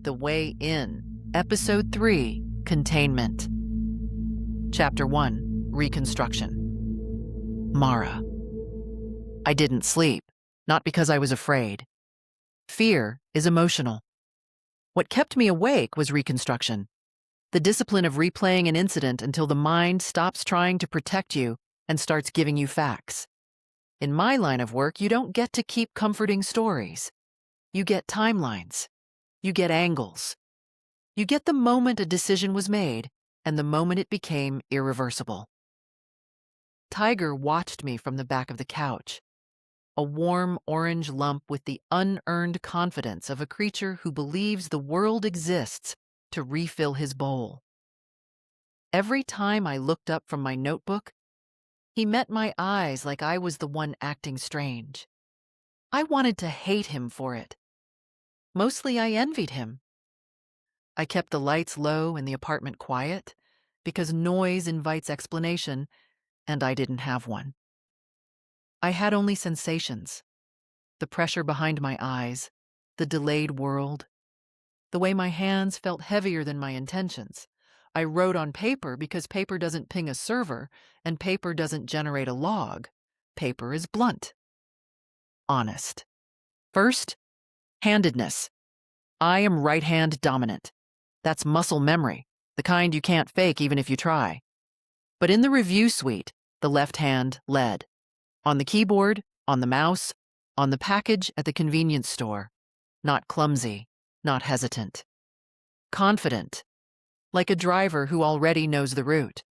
The Way In, Episode 3, Containment. Chapter 1, Reconstruction. Mara. I didn't sleep, not because I was afraid. Fear is emotional. What kept me awake was reconstruction, the discipline of replaying an incident until the mind stops trying to protect you and starts giving you facts. In my line of work, you don't get to keep comforting stories. You get timelines. You get angles. You get the moment a decision was made and the moment it became irreversible. Tiger watched me from the back of the couch, a warm orange lump with the unearned confidence of a creature who believes the world exists to refill his bowl. Every time I looked up from my notebook, he met my eyes like I was the one acting strange. I wanted to hate him for it. Mostly I envied him. I kept the lights low and the apartment quiet because noise invites explanation, and I didn't have one. I had only sensations, the pressure behind my eyes, the delayed world, the way my hands felt heavier than my intentions. I wrote on paper because paper doesn't ping a server and paper doesn't generate a log. Paper is blunt. Honest. First, handedness. I am right-hand dominant. That's muscle memory, the kind you can't fake even if you try. But in the review suite, the left hand led. On the keyboard, on the mouse, on the package at the convenience store. Not clumsy, not hesitant. Confident, like a driver who already knows the route.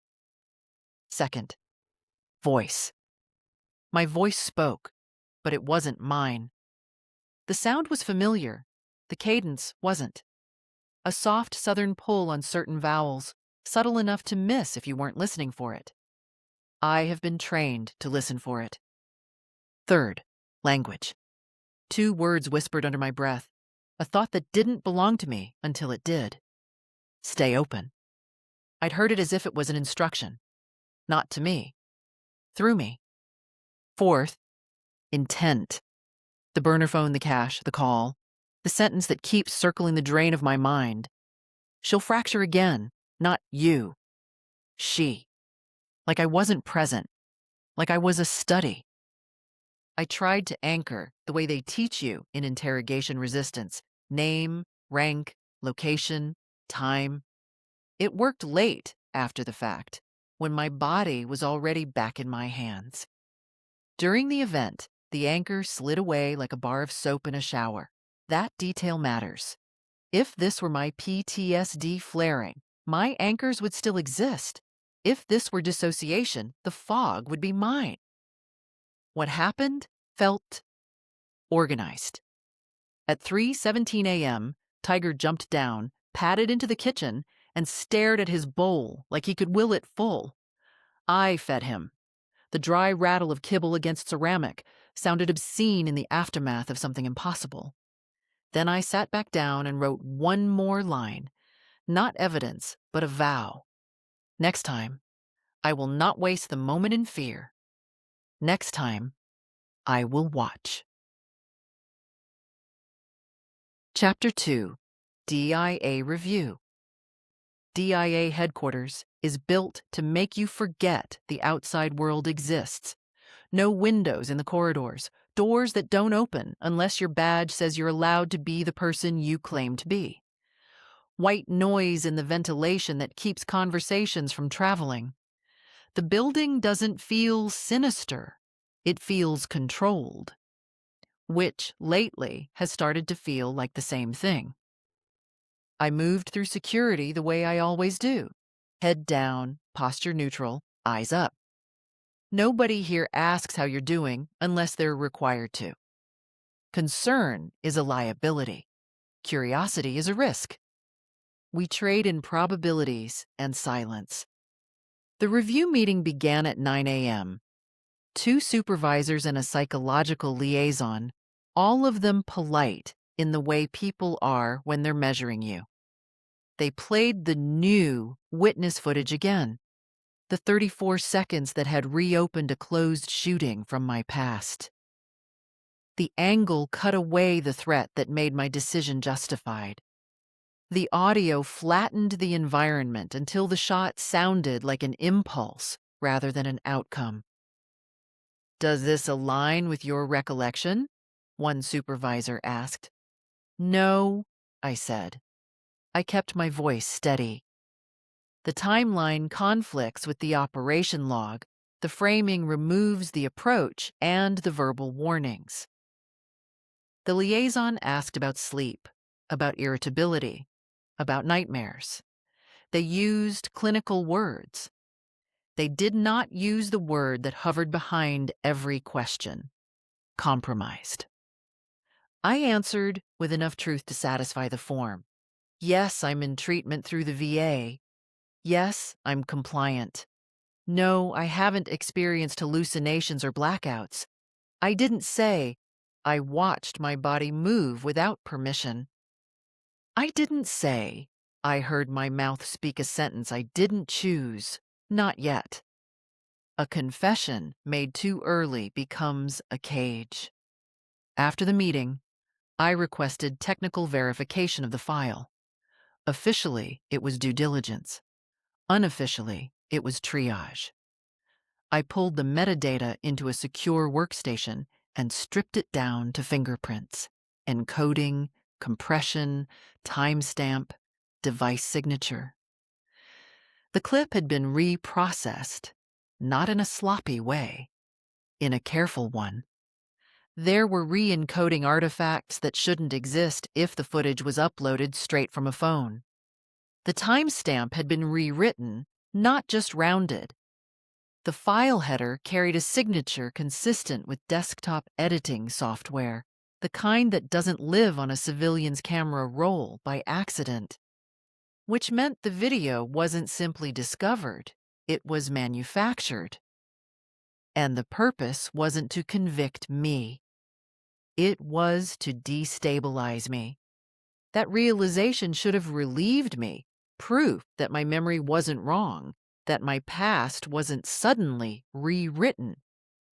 Second, voice. My voice spoke, but it wasn't mine. The sound was familiar, the cadence wasn't. A soft southern pull on certain vowels, subtle enough to miss if you weren't listening for it. I have been trained to listen for it. Third, language. 2 words whispered under my breath, a thought that didn't belong to me until it did. Stay open. I'd heard it as if it was an instruction. Not to me. Through me. Fourth, intent. The burner phone, the cash, the call, the sentence that keeps circling the drain of my mind. She'll fracture again, not you. She. Like I wasn't present. Like I was a study. I tried to anchor the way they teach you in interrogation resistance. Name, rank, location, time. It worked late after the fact, when my body was already back in my hands. During the event, the anchor slid away like a bar of soap in a shower. That detail matters. If this were my PTSD flaring, my anchors would still exist. If this were dissociation, the fog would be mine. What happened felt organized. At 3:17 a.m., Tiger jumped down, padded into the kitchen, and stared at his bowl like he could will it full. I fed him. The dry rattle of kibble against ceramic sounded obscene in the aftermath of something impossible. Then I sat back down and wrote one more line. Not evidence, but a vow. Next time, I will not waste the moment in fear. Next time, I will watch. Chapter 2, DIA Review. DIA headquarters is built to make you forget the outside world exists. No windows in the corridors, doors that don't open unless your badge says you're allowed to be the person you claim to be. White noise in the ventilation that keeps conversations from traveling. The building doesn't feel sinister. It feels controlled, which lately has started to feel like the same thing. I moved through security the way I always do. Head down, posture neutral, eyes up. Nobody here asks how you're doing unless they're required to. Concern is a liability. Curiosity is a risk. We trade in probabilities and silence. The review meeting began at 9 a.m. 2 supervisors and a psychological liaison, all of them polite in the way people are when they're measuring you. They played the new witness footage again, the 34 seconds that had reopened a closed shooting from my past. The angle cut away the threat that made my decision justified. The audio flattened the environment until the shot sounded like an impulse rather than an outcome. "Does this align with your recollection?" one supervisor asked. "No," I said. I kept my voice steady. "The timeline conflicts with the operation log. The framing removes the approach and the verbal warnings." The liaison asked about sleep, about irritability, about nightmares. They used clinical words. They did not use the word that hovered behind every question: compromised. I answered with enough truth to satisfy the form. Yes, I'm in treatment through the VA. Yes, I'm compliant. No, I haven't experienced hallucinations or blackouts. I didn't say, I watched my body move without permission. I didn't say, I heard my mouth speak a sentence I didn't choose. Not yet. A confession made too early becomes a cage. After the meeting, I requested technical verification of the file. Officially, it was due diligence. Unofficially, it was triage. I pulled the metadata into a secure workstation and stripped it down to fingerprints, encoding, compression, timestamp, device signature. The clip had been reprocessed, not in a sloppy way, in a careful one. There were re-encoding artifacts that shouldn't exist if the footage was uploaded straight from a phone. The timestamp had been rewritten, not just rounded. The file header carried a signature consistent with desktop editing software, the kind that doesn't live on a civilian's camera roll by accident. Which meant the video wasn't simply discovered, it was manufactured. And the purpose wasn't to convict me. It was to destabilize me. That realization should have relieved me, proof that my memory wasn't wrong, that my past wasn't suddenly rewritten.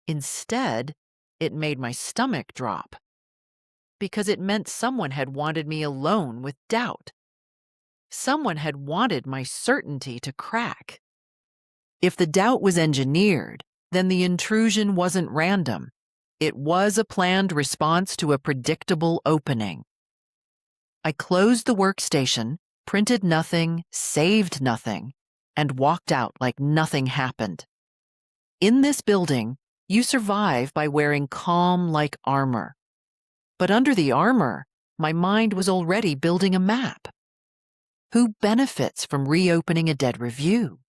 Instead, it made my stomach drop. Because it meant someone had wanted me alone with doubt. Someone had wanted my certainty to crack. If the doubt was engineered, then the intrusion wasn't random. It was a planned response to a predictable opening. I closed the workstation, printed nothing, saved nothing, and walked out like nothing happened. In this building, you survive by wearing calm-like armor. But under the armor, my mind was already building a map. Who benefits from reopening a dead review?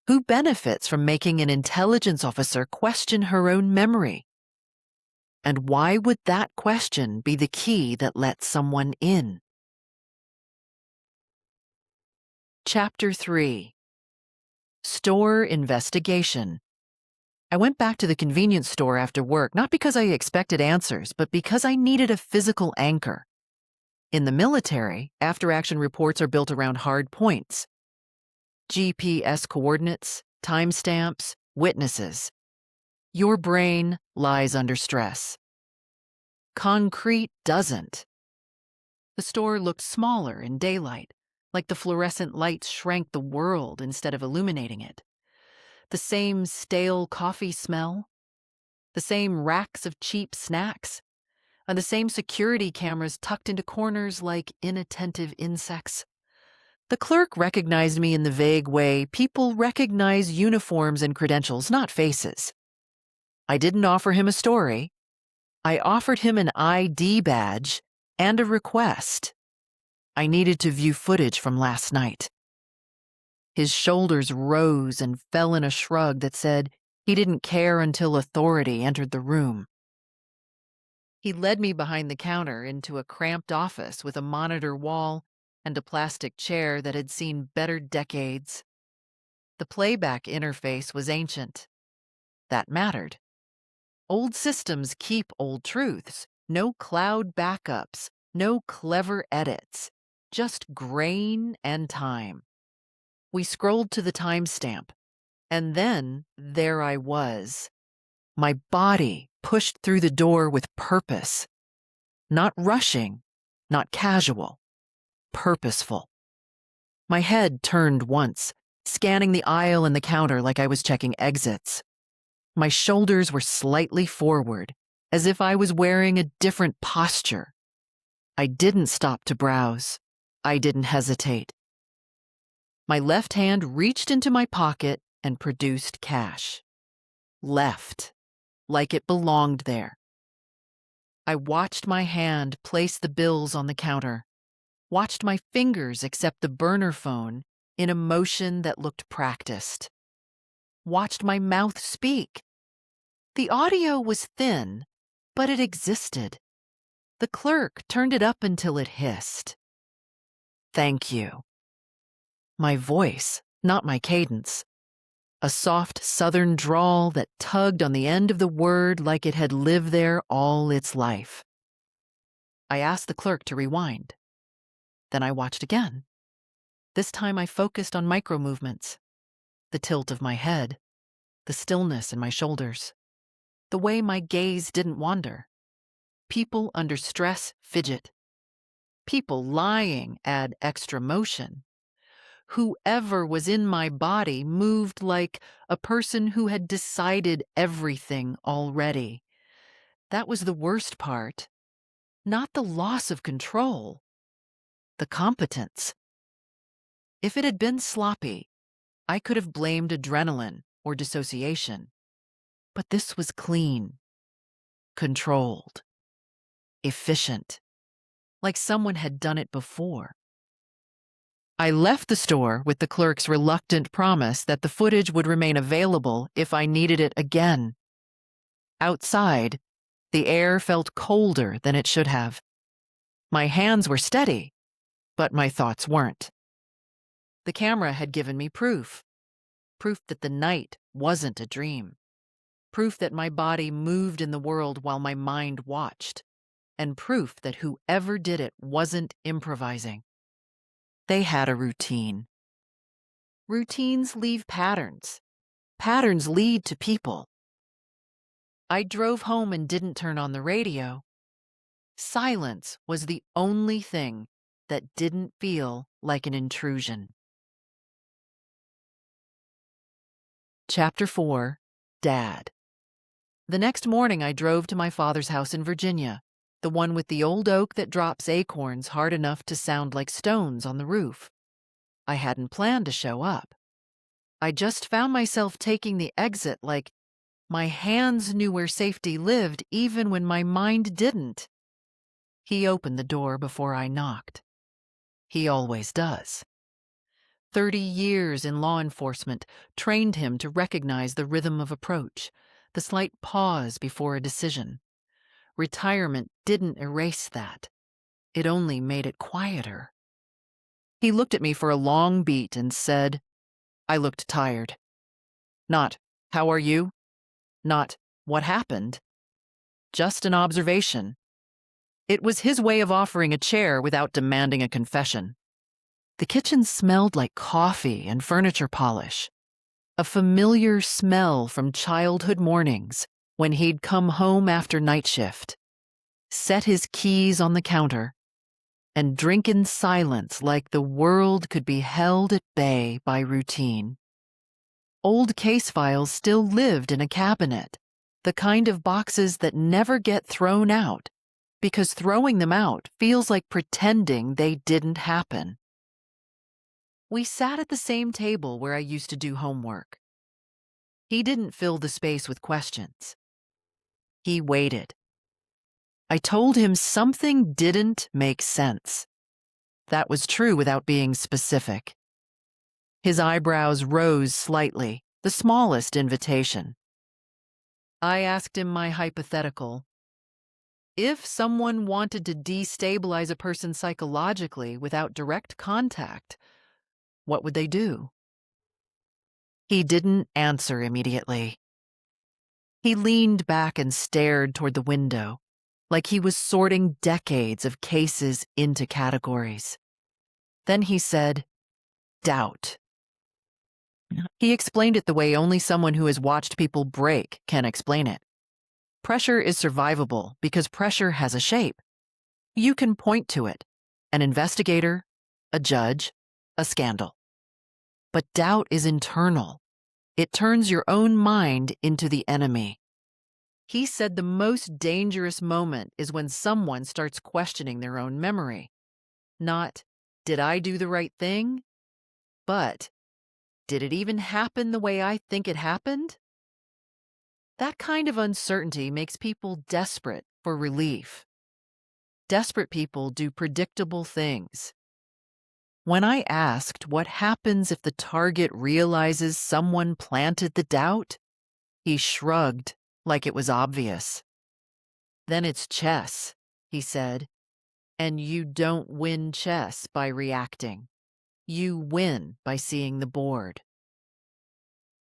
Who benefits from making an intelligence officer question her own memory? And why would that question be the key that lets someone in? Chapter 3. Store Investigation. I went back to the convenience store after work, not because I expected answers, but because I needed a physical anchor. In the military, after-action reports are built around hard points. GPS coordinates, timestamps, witnesses. Your brain lies under stress. Concrete doesn't. The store looked smaller in daylight, like the fluorescent lights shrank the world instead of illuminating it. The same stale coffee smell, the same racks of cheap snacks, and the same security cameras tucked into corners like inattentive insects. The clerk recognized me in the vague way people recognize uniforms and credentials, not faces. I didn't offer him a story. I offered him an ID badge and a request. I needed to view footage from last night. His shoulders rose and fell in a shrug that said he didn't care until authority entered the room. He led me behind the counter into a cramped office with a monitor wall and a plastic chair that had seen better decades. The playback interface was ancient. That mattered. Old systems keep old truths. No cloud backups, no clever edits, just grain and time. We scrolled to the timestamp, and then there I was. My body pushed through the door with purpose. Not rushing, not casual. purposeful. My head turned once, scanning the aisle and the counter like I was checking exits. My shoulders were slightly forward, as if I was wearing a different posture. I didn't stop to browse. I didn't hesitate. My left hand reached into my pocket and produced cash. Left, like it belonged there. I watched my hand place the bills on the counter, watched my fingers accept the burner phone in a motion that looked practiced, watched my mouth speak. The audio was thin, but it existed. The clerk turned it up until it hissed. Thank you. My voice, not my cadence. A soft southern drawl that tugged on the end of the word like it had lived there all its life. I asked the clerk to rewind. Then I watched again. This time I focused on micro movements. The tilt of my head, the stillness in my shoulders, the way my gaze didn't wander. People under stress fidget. People lying add extra motion. Whoever was in my body moved like a person who had decided everything already. That was the worst part. Not the loss of control, the competence. If it had been sloppy, I could have blamed adrenaline or dissociation. But this was clean, controlled, efficient, like someone had done it before. I left the store with the clerk's reluctant promise that the footage would remain available if I needed it again. Outside, the air felt colder than it should have. My hands were steady, but my thoughts weren't. The camera had given me proof that the night wasn't a dream, proof that my body moved in the world while my mind watched, and proof that whoever did it wasn't improvising. They had a routine. Routines leave patterns. Patterns lead to people. I drove home and didn't turn on the radio. Silence was the only thing that didn't feel like an intrusion. Chapter 4. Dad. The next morning I drove to my father's house in Virginia, the one with the old oak that drops acorns hard enough to sound like stones on the roof. I hadn't planned to show up. I just found myself taking the exit like my hands knew where safety lived even when my mind didn't. He opened the door before I knocked. He always does. 30 years in law enforcement trained him to recognize the rhythm of approach, the slight pause before a decision. Retirement didn't erase that. It only made it quieter. He looked at me for a long beat and said, I looked tired. Not, how are you? Not, what happened? Just an observation. It was his way of offering a chair without demanding a confession. The kitchen smelled like coffee and furniture polish, a familiar smell from childhood mornings when he'd come home after night shift, set his keys on the counter, and drink in silence like the world could be held at bay by routine. Old case files still lived in a cabinet, the kind of boxes that never get thrown out, because throwing them out feels like pretending they didn't happen. We sat at the same table where I used to do homework. He didn't fill the space with questions. He waited. I told him something didn't make sense. That was true without being specific. His eyebrows rose slightly, the smallest invitation. I asked him my hypothetical. If someone wanted to destabilize a person psychologically without direct contact, what would they do? He didn't answer immediately. He leaned back and stared toward the window, like he was sorting decades of cases into categories. Then he said, doubt. He explained it the way only someone who has watched people break can explain it. Pressure is survivable because pressure has a shape. You can point to it. An investigator, a judge, a scandal. But doubt is internal. It turns your own mind into the enemy. He said the most dangerous moment is when someone starts questioning their own memory. Not, did I do the right thing? But, did it even happen the way I think it happened? That kind of uncertainty makes people desperate for relief. Desperate people do predictable things. When I asked what happens if the target realizes someone planted the doubt, he shrugged like it was obvious. Then it's chess, he said, and you don't win chess by reacting. You win by seeing the board.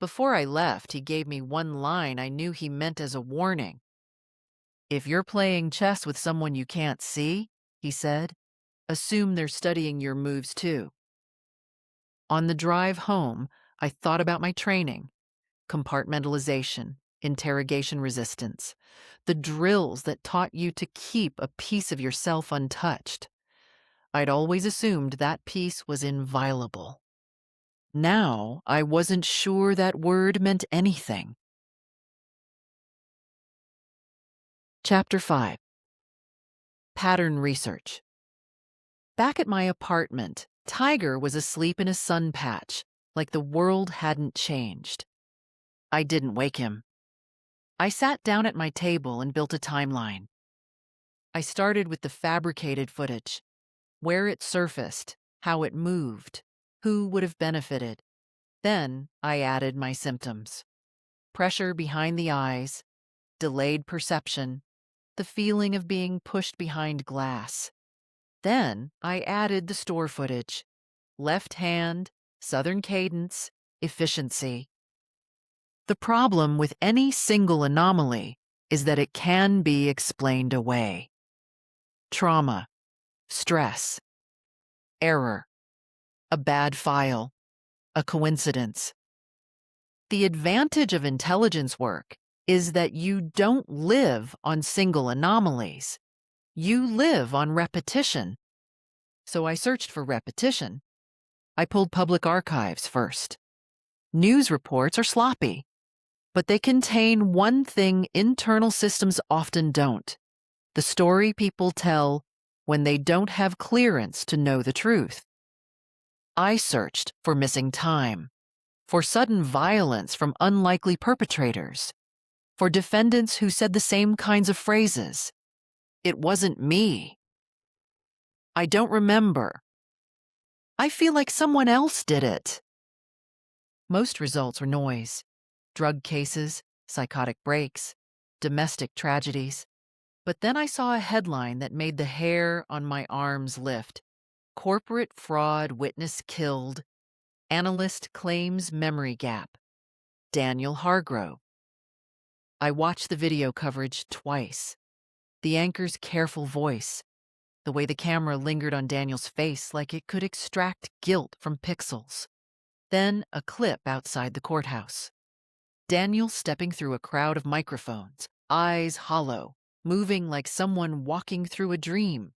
Before I left, he gave me one line I knew he meant as a warning. If you're playing chess with someone you can't see, he said, assume they're studying your moves too. On the drive home, I thought about my training, compartmentalization, interrogation resistance, the drills that taught you to keep a piece of yourself untouched. I'd always assumed that piece was inviolable. Now I wasn't sure that word meant anything. Chapter 5. Pattern Research. Back at my apartment, Tiger was asleep in a sun patch, like the world hadn't changed. I didn't wake him. I sat down at my table and built a timeline. I started with the fabricated footage, where it surfaced, how it moved, who would have benefited. Then I added my symptoms. Pressure behind the eyes, delayed perception, the feeling of being pushed behind glass. Then I added the store footage, left hand, southern cadence, efficiency. The problem with any single anomaly is that it can be explained away. Trauma, stress, error, a bad file, a coincidence. The advantage of intelligence work is that you don't live on single anomalies. You live on repetition. So I searched for repetition. I pulled public archives first. News reports are sloppy, but they contain one thing internal systems often don't: the story people tell when they don't have clearance to know the truth. I searched for missing time, for sudden violence from unlikely perpetrators, for defendants who said the same kinds of phrases. It wasn't me. I don't remember. I feel like someone else did it. Most results were noise. Drug cases, psychotic breaks, domestic tragedies. But then I saw a headline that made the hair on my arms lift. Corporate fraud witness killed. Analyst claims memory gap. Daniel Hargrove. I watched the video coverage twice. The anchor's careful voice, the way the camera lingered on Daniel's face like it could extract guilt from pixels. Then a clip outside the courthouse. Daniel stepping through a crowd of microphones, eyes hollow, moving like someone walking through a dream.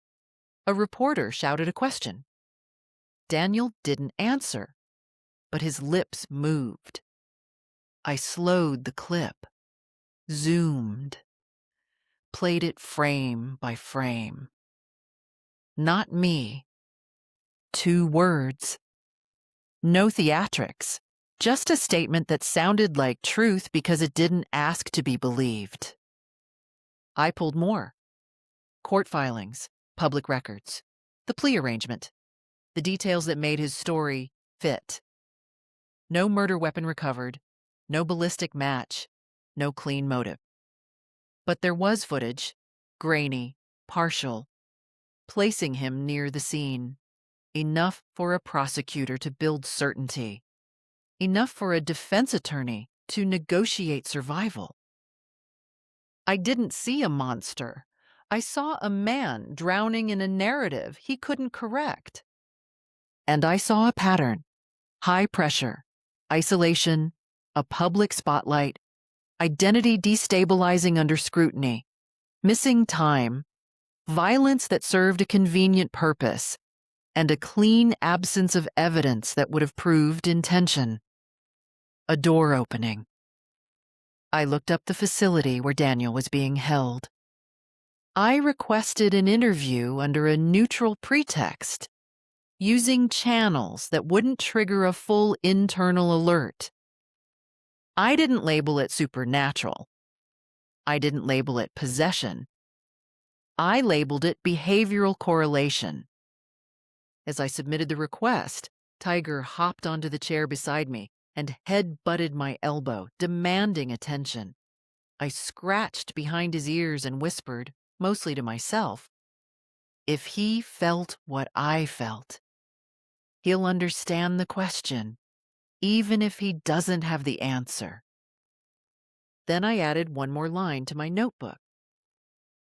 A reporter shouted a question. Daniel didn't answer, but his lips moved. I slowed the clip, zoomed, played it frame by frame. Not me. 2 words. No theatrics. Just a statement that sounded like truth because it didn't ask to be believed. I pulled more. Court filings, public records, the plea arrangement, the details that made his story fit. No murder weapon recovered, no ballistic match, no clean motive. But there was footage, grainy, partial, placing him near the scene, enough for a prosecutor to build certainty. Enough for a defense attorney to negotiate survival. I didn't see a monster. I saw a man drowning in a narrative he couldn't correct. And I saw a pattern: high pressure, isolation, a public spotlight, identity destabilizing under scrutiny, missing time, violence that served a convenient purpose, and a clean absence of evidence that would have proved intention. A door opening. I looked up the facility where Daniel was being held. I requested an interview under a neutral pretext, using channels that wouldn't trigger a full internal alert. I didn't label it supernatural. I didn't label it possession. I labeled it behavioral correlation. As I submitted the request, Tiger hopped onto the chair beside me and head-butted my elbow, demanding attention. I scratched behind his ears and whispered, mostly to myself, if he felt what I felt, he'll understand the question, even if he doesn't have the answer. Then I added one more line to my notebook.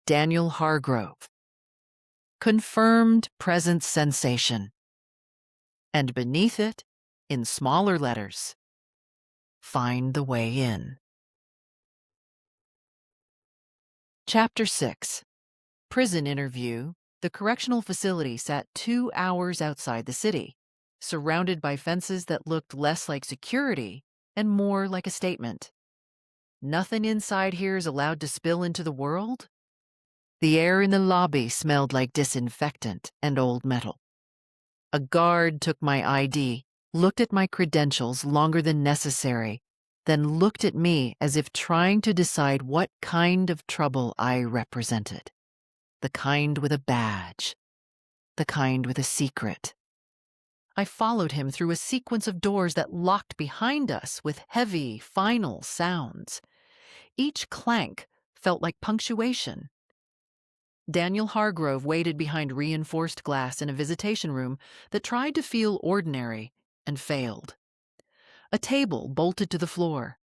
Daniel Hargrove. Confirmed present sensation. And beneath it, in smaller letters, find the way in. Chapter 6. Prison interview. The correctional facility sat 2 hours outside the city, surrounded by fences that looked less like security and more like a statement. Nothing inside here is allowed to spill into the world? The air in the lobby smelled like disinfectant and old metal. A guard took my ID, looked at my credentials longer than necessary, then looked at me as if trying to decide what kind of trouble I represented. The kind with a badge. The kind with a secret. I followed him through a sequence of doors that locked behind us with heavy, final sounds. Each clank felt like punctuation. Daniel Hargrove waited behind reinforced glass in a visitation room that tried to feel ordinary and failed. A table bolted to the floor,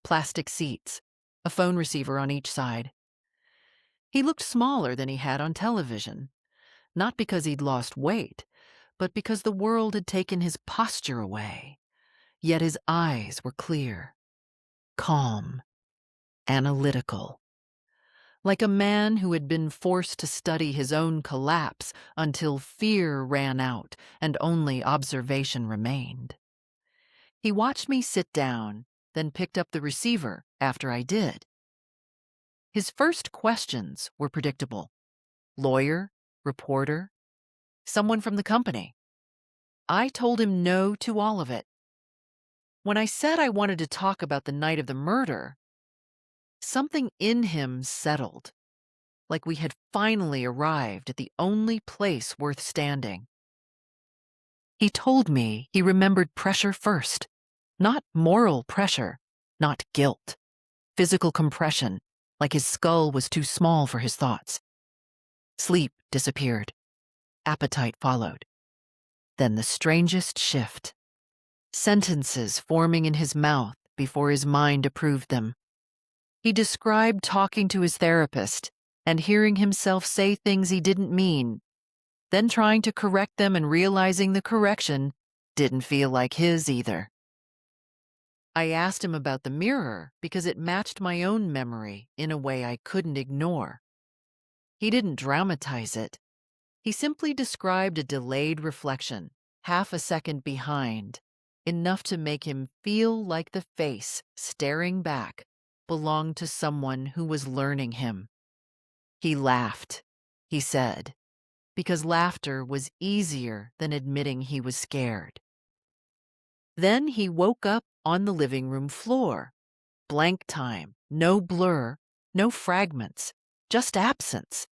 plastic seats, a phone receiver on each side. He looked smaller than he had on television, not because he'd lost weight, but because the world had taken his posture away. Yet his eyes were clear, calm, analytical. Like a man who had been forced to study his own collapse until fear ran out and only observation remained. He watched me sit down, then picked up the receiver after I did. His first questions were predictable. Lawyer, reporter, someone from the company. I told him no to all of it. When I said I wanted to talk about the night of the murder, something in him settled, like we had finally arrived at the only place worth standing. He told me he remembered pressure first, not moral pressure, not guilt, physical compression, like his skull was too small for his thoughts. Sleep disappeared. Appetite followed. Then the strangest shift. Sentences forming in his mouth before his mind approved them. He described talking to his therapist and hearing himself say things he didn't mean, then trying to correct them and realizing the correction didn't feel like his either. I asked him about the mirror because it matched my own memory in a way I couldn't ignore. He didn't dramatize it. He simply described a delayed reflection, half a second behind, enough to make him feel like the face staring back belonged to someone who was learning him. He laughed, he said, because laughter was easier than admitting he was scared. Then he woke up on the living room floor. Blank time, no blur, no fragments, just absence.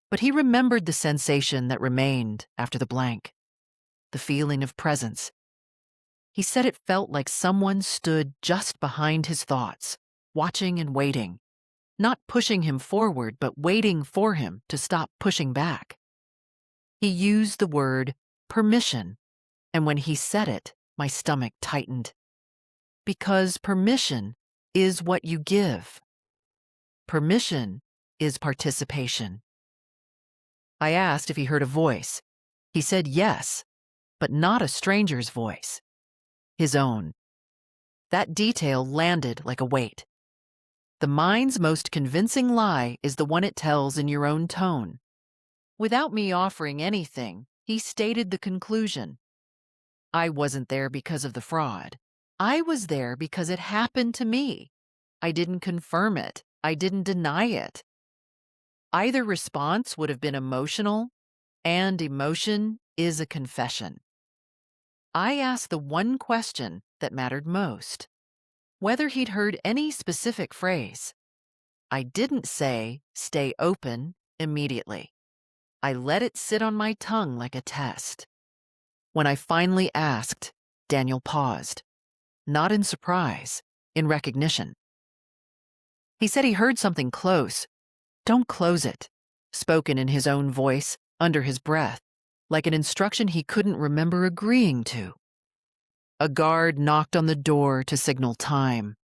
But he remembered the sensation that remained after the blank, the feeling of presence. He said it felt like someone stood just behind his thoughts, watching and waiting, not pushing him forward, but waiting for him to stop pushing back. He used the word permission, and when he said it, my stomach tightened. Because permission is what you give. Permission is participation. I asked if he heard a voice. He said yes, but not a stranger's voice. His own. That detail landed like a weight. The mind's most convincing lie is the one it tells in your own tone. Without me offering anything, He stated the conclusion. I wasn't there because of the fraud. I was there because it happened to me. I didn't confirm it. I didn't deny it. Either response would have been emotional, and emotion is a confession. I asked the one question that mattered most, whether he'd heard any specific phrase. I didn't say, "Stay open," immediately. I let it sit on my tongue like a test. When I finally asked, Daniel paused, not in surprise, in recognition. He said he heard something close. "Don't close it," spoken in his own voice, under his breath, like an instruction he couldn't remember agreeing to. A guard knocked on the door to signal time.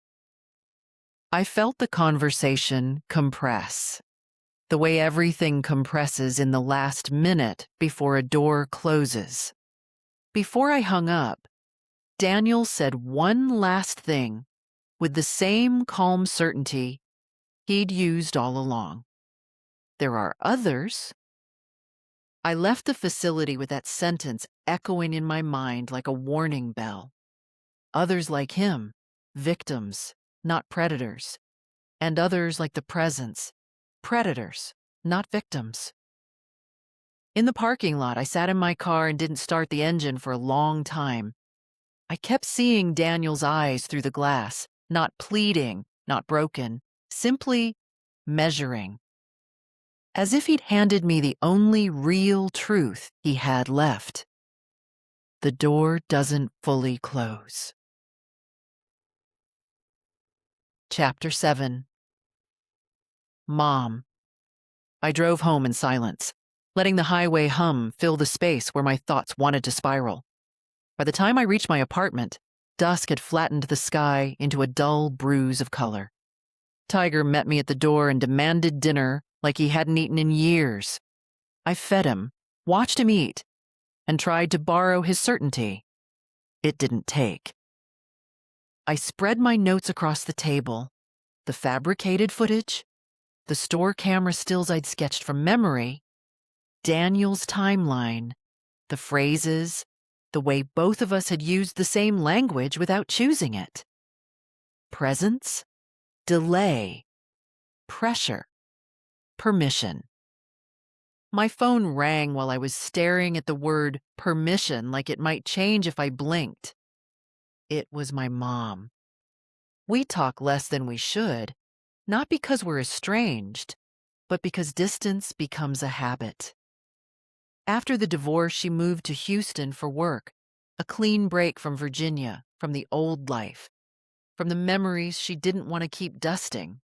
I felt the conversation compress, the way everything compresses in the last minute before a door closes. Before I hung up, Daniel said one last thing with the same calm certainty he'd used all along. "There are others." I left the facility with that sentence echoing in my mind like a warning bell. Others like him, victims, not predators. And others like the presence, predators, not victims. In the parking lot, I sat in my car and didn't start the engine for a long time. I kept seeing Daniel's eyes through the glass, not pleading, not broken, simply measuring. As if he'd handed me the only real truth he had left. The door doesn't fully close. Chapter 7. Mom. I drove home in silence, letting the highway hum fill the space where my thoughts wanted to spiral. By the time I reached my apartment, dusk had flattened the sky into a dull bruise of color. Tiger met me at the door and demanded dinner like he hadn't eaten in years. I fed him, watched him eat, and tried to borrow his certainty. It didn't take. I spread my notes across the table, the fabricated footage, the store camera stills I'd sketched from memory, Daniel's timeline, the phrases, the way both of us had used the same language without choosing it. Presence, delay, pressure, permission. My phone rang while I was staring at the word permission like it might change if I blinked. It was my mom. We talk less than we should, not because we're estranged, but because distance becomes a habit. After the divorce, she moved to Houston for work, a clean break from Virginia, from the old life, from the memories she didn't want to keep dusting.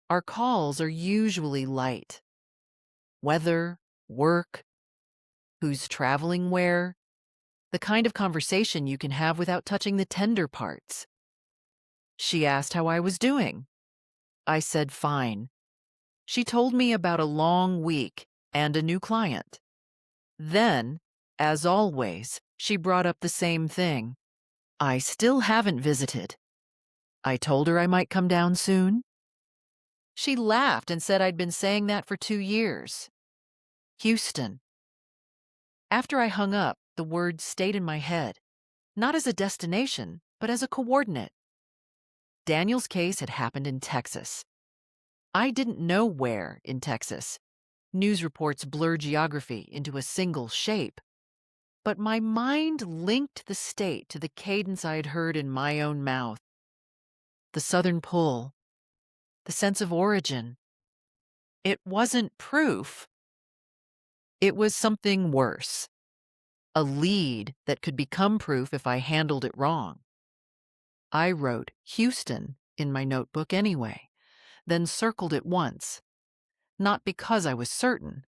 Our calls are usually light. Weather, work, who's traveling where, the kind of conversation you can have without touching the tender parts. She asked how I was doing. I said fine. She told me about a long week and a new client. Then, as always, she brought up the same thing. I still haven't visited. I told her I might come down soon. She laughed and said I'd been saying that for 2 years. Houston. After I hung up, the word stayed in my head, not as a destination, but as a coordinate. Daniel's case had happened in Texas. I didn't know where in Texas. News reports blur geography into a single shape. But my mind linked the state to the cadence I had heard in my own mouth. The southern pull. The sense of origin. It wasn't proof. It was something worse. A lead that could become proof if I handled it wrong. I wrote Houston in my notebook anyway, then circled it once. Not because I was certain,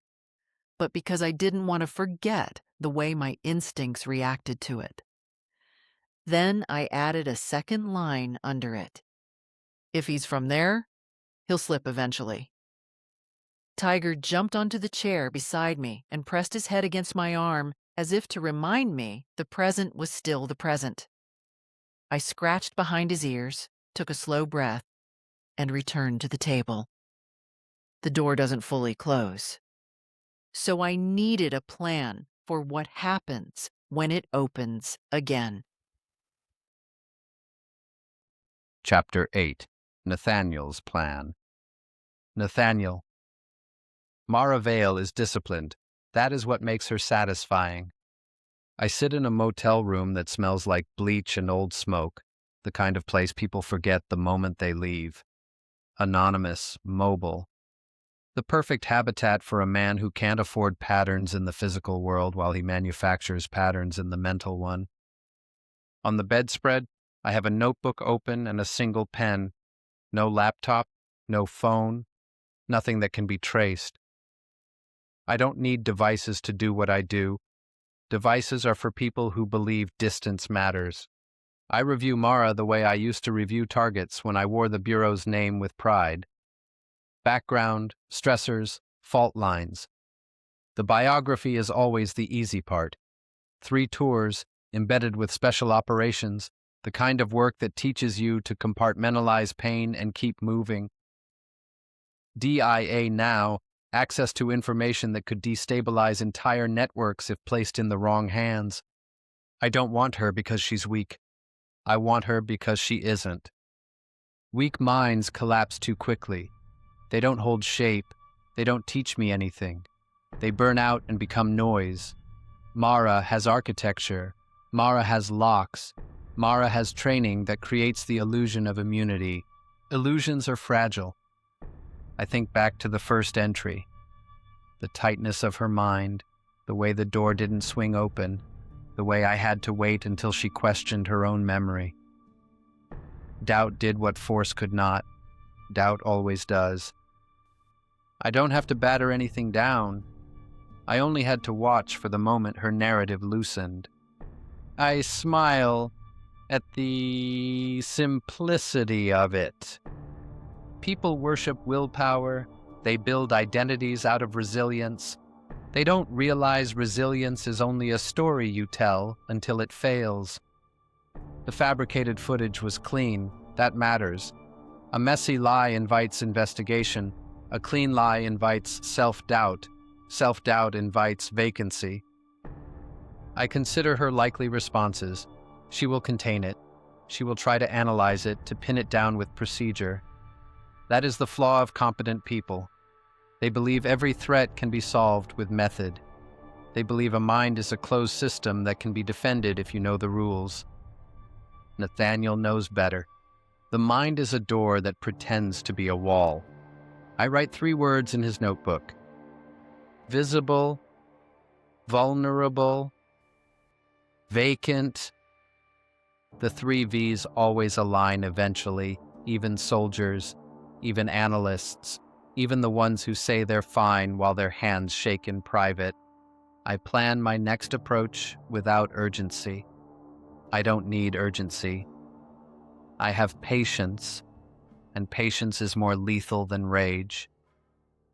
but because I didn't want to forget the way my instincts reacted to it. Then I added a second line under it. If he's from there, he'll slip eventually. Tiger jumped onto the chair beside me and pressed his head against my arm as if to remind me the present was still the present. I scratched behind his ears, took a slow breath, and returned to the table. The door doesn't fully close. So I needed a plan for what happens when it opens again. Chapter 8. Nathaniel's Plan. Nathaniel. Mara Vale is disciplined. That is what makes her satisfying. I sit in a motel room that smells like bleach and old smoke, the kind of place people forget the moment they leave. Anonymous, mobile. The perfect habitat for a man who can't afford patterns in the physical world while he manufactures patterns in the mental one. On the bedspread, I have a notebook open and a single pen. No laptop, no phone, nothing that can be traced. I don't need devices to do what I do. Devices are for people who believe distance matters. I review Mara the way I used to review targets when I wore the Bureau's name with pride. Background, stressors, fault lines. The biography is always the easy part. 3 tours, embedded with special operations, the kind of work that teaches you to compartmentalize pain and keep moving. DIA now, access to information that could destabilize entire networks if placed in the wrong hands. I don't want her because she's weak. I want her because she isn't. Weak minds collapse too quickly. They don't hold shape. They don't teach me anything. They burn out and become noise. Mara has architecture. Mara has locks. Mara has training that creates the illusion of immunity. Illusions are fragile. I think back to the first entry. The tightness of her mind, the way the door didn't swing open, the way I had to wait until she questioned her own memory. Doubt did what force could not. Doubt always does. I don't have to batter anything down. I only had to watch for the moment her narrative loosened. I smile at the simplicity of it. People worship willpower. They build identities out of resilience. They don't realize resilience is only a story you tell until it fails. The fabricated footage was clean. That matters. A messy lie invites investigation. A clean lie invites self-doubt. Self-doubt invites vacancy. I consider her likely responses. She will contain it. She will try to analyze it, to pin it down with procedure. That is the flaw of competent people. They believe every threat can be solved with method. They believe a mind is a closed system that can be defended if you know the rules. Nathaniel knows better. The mind is a door that pretends to be a wall. I write 3 words in his notebook. Visible, vulnerable, vacant. The 3 V's always align eventually, even soldiers, even analysts, even the ones who say they're fine while their hands shake in private. I plan my next approach without urgency. I don't need urgency. I have patience, and patience is more lethal than rage.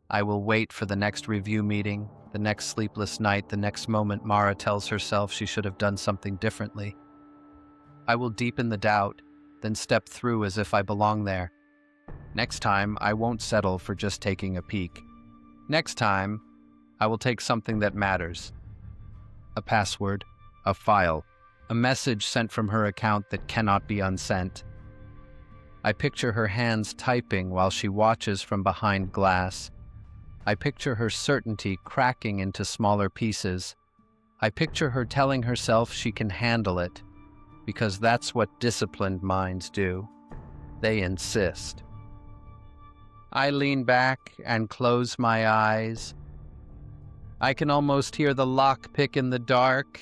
I will wait for the next review meeting, the next sleepless night, the next moment Mara tells herself she should have done something differently. I will deepen the doubt, then step through as if I belong there. Next time, I won't settle for just taking a peek. Next time, I will take something that matters. A password, a file, a message sent from her account that cannot be unsent. I picture her hands typing while she watches from behind glass. I picture her certainty cracking into smaller pieces. I picture her telling herself she can handle it, because that's what disciplined minds do. They insist. I lean back and close my eyes. I can almost hear the lockpick in the dark,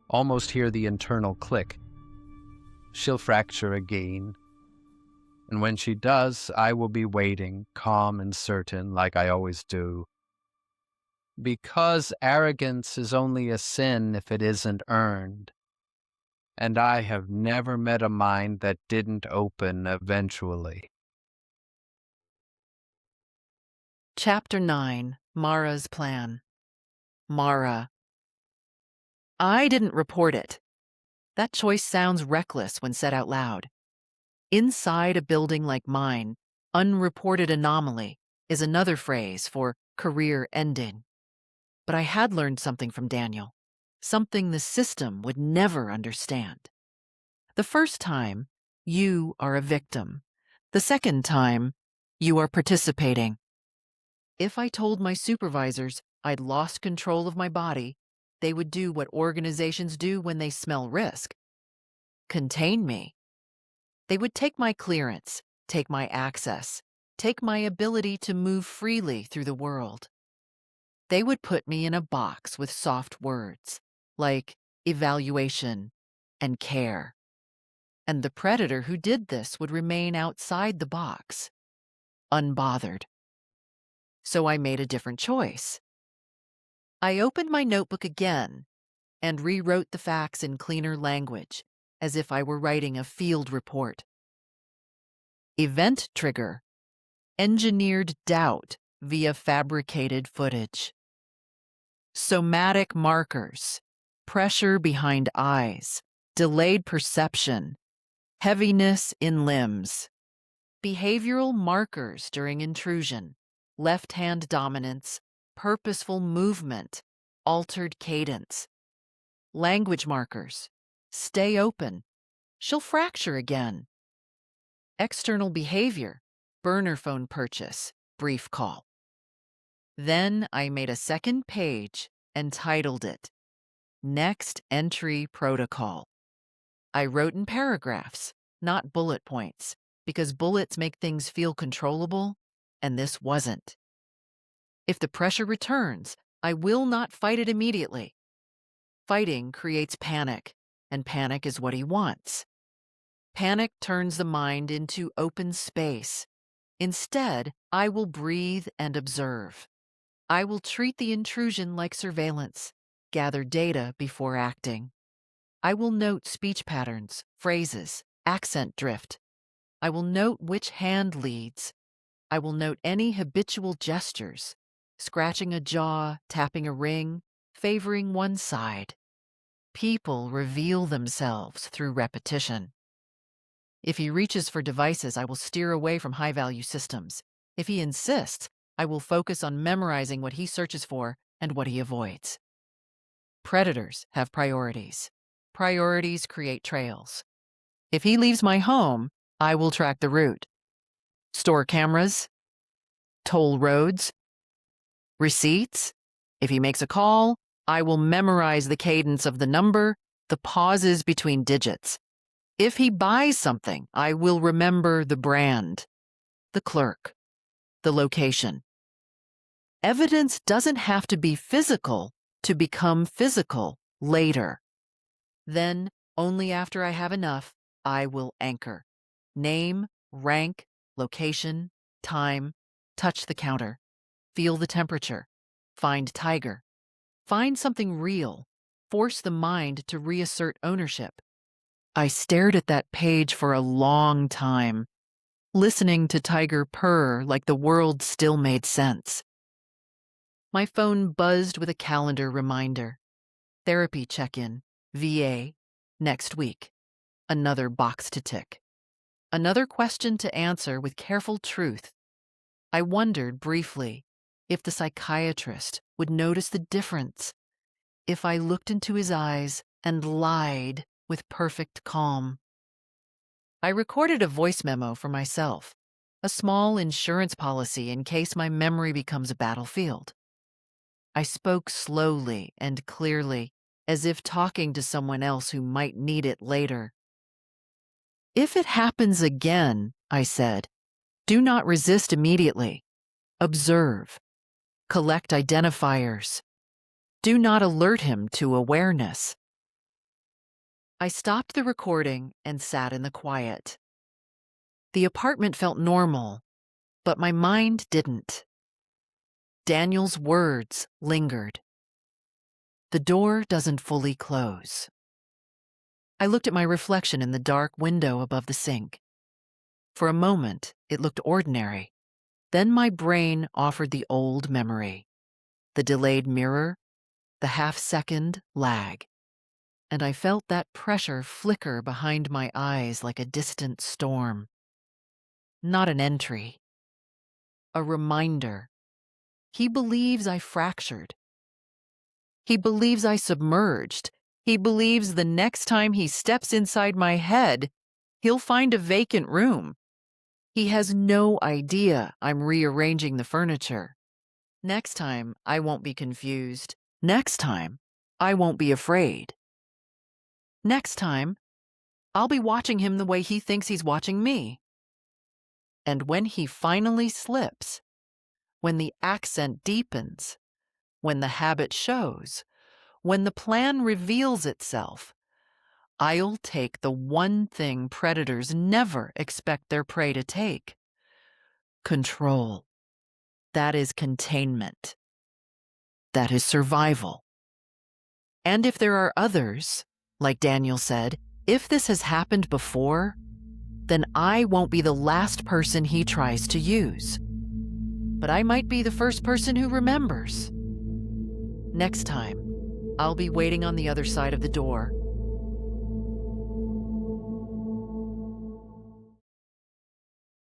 almost hear the internal click. She'll fracture again. And when she does, I will be waiting, calm and certain, like I always do. Because arrogance is only a sin if it isn't earned. And I have never met a mind that didn't open eventually. Chapter 9. Mara's Plan. Mara. I didn't report it. That choice sounds reckless when said out loud. Inside a building like mine, unreported anomaly is another phrase for career ending. But I had learned something from Daniel, something the system would never understand. The first time, you are a victim. The second time, you are participating. If I told my supervisors I'd lost control of my body, they would do what organizations do when they smell risk: contain me. They would take my clearance, take my access, take my ability to move freely through the world. They would put me in a box with soft words like evaluation and care. And the predator who did this would remain outside the box, unbothered. So I made a different choice. I opened my notebook again and rewrote the facts in cleaner language, as if I were writing a field report. Event trigger: engineered doubt via fabricated footage. Somatic markers: pressure behind eyes, delayed perception, heaviness in limbs. Behavioral markers during intrusion: left hand dominance, purposeful movement, altered cadence. Language markers: stay open, she'll fracture again. External behavior: burner phone purchase, brief call. Then I made a second page and titled it Next Entry Protocol. I wrote in paragraphs, not bullet points, because bullets make things feel controllable, and this wasn't. If the pressure returns, I will not fight it immediately. Fighting creates panic, and panic is what he wants. Panic turns the mind into open space. Instead, I will breathe and observe. I will treat the intrusion like surveillance, gather data before acting. I will note speech patterns, phrases, accent drift. I will note which hand leads. I will note any habitual gestures: scratching a jaw, tapping a ring, favoring one side. People reveal themselves through repetition. If he reaches for devices, I will steer away from high-value systems. If he insists, I will focus on memorizing what he searches for and what he avoids. Predators have priorities. Priorities create trails. If he leaves my home, I will track the route. Store cameras, toll roads, receipts. If he makes a call, I will memorize the cadence of the number, the pauses between digits. If he buys something, I will remember the brand, the clerk, the location. Evidence doesn't have to be physical to become physical later. Then, only after I have enough, I will anchor. Name, rank, location, time, touch the counter, feel the temperature, find tiger, find something real, force the mind to reassert ownership. I stared at that page for a long time, listening to Tiger purr like the world still made sense. My phone buzzed with a calendar reminder. Therapy check-in, VA, next week. Another box to tick. Another question to answer with careful truth. I wondered briefly if the psychiatrist would notice the difference if I looked into his eyes and lied with perfect calm. I recorded a voice memo for myself, a small insurance policy in case my memory becomes a battlefield. I spoke slowly and clearly, as if talking to someone else who might need it later. If it happens again, I said, do not resist immediately. Observe. Collect identifiers. Do not alert him to awareness. I stopped the recording and sat in the quiet. The apartment felt normal, but my mind didn't. Daniel's words lingered. The door doesn't fully close. I looked at my reflection in the dark window above the sink. For a moment, it looked ordinary. Then my brain offered the old memory, the delayed mirror, the half-second lag. And I felt that pressure flicker behind my eyes like a distant storm. Not an entry. A reminder. He believes I fractured. He believes I submerged. He believes the next time he steps inside my head, he'll find a vacant room. He has no idea I'm rearranging the furniture. Next time, I won't be confused. Next time, I won't be afraid. Next time, I'll be watching him the way he thinks he's watching me. And when he finally slips, when the accent deepens, when the habit shows, when the plan reveals itself, I'll take the one thing predators never expect their prey to take: control. That is containment. That is survival. And if there are others, like Daniel said, if this has happened before, then I won't be the last person he tries to use. But I might be the first person who remembers. Next time, I'll be waiting on the other side of the door,